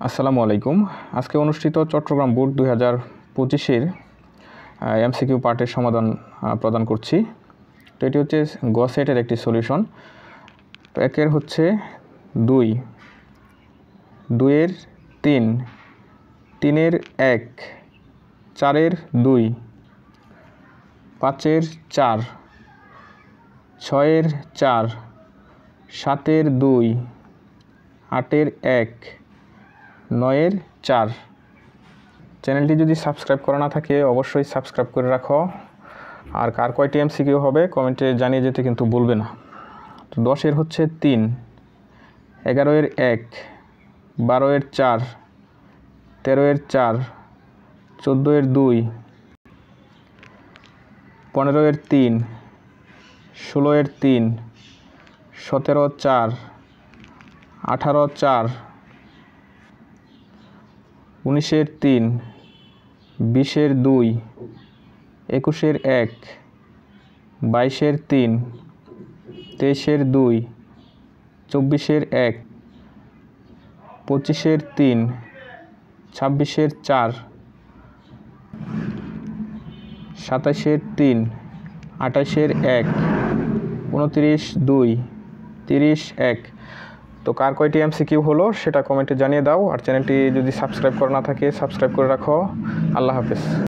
আসসালামু আলাইকুম। আজকে অনুষ্ঠিত চট্টগ্রাম বোর্ড 2025-এর এমসিকিউ পার্টের সমাধান প্রদান করছি। তো এটি হচ্ছে গ সেটের একটি সলিউশন। তো একের হচ্ছে 2, 2-এর 3, 3-এর 1, 4-এর 2, 5-এর 4, 6-এর 4, 7-এর 2, 8-এর 1, 9-এর 4। চ্যানেলটি যদি সাবস্ক্রাইব করা না থাকে অবশ্যই সাবস্ক্রাইব করে রাখো। আর কার কয়টি এমসিকিউ হবে কমেন্টে জানিয়ে যেতে কিন্তু ভুলবে না। তো 10-এর হচ্ছে 3, 11-এর 1, 12-এর 4, 13-এর 4, 14-এর 2, 15-এর 3, 16-এর 3, 17-এর 4, 18-এর 4, 19-এর 3, 20-এর 2, 21-এর 1, 22-এর 3, 23-এর 2, 24-এর 1, 25-এর 3, 26-এর 4, 27-এর 3, 28-এর 1, 29, 2, 30, 1। তো কার কয়টি এমসিকিউ হলো সেটা কমেন্টে জানিয়ে দাও। আর চ্যানেলটি যদি সাবস্ক্রাইব করা না থাকে সাবস্ক্রাইব করে রাখো। আল্লাহ হাফেজ।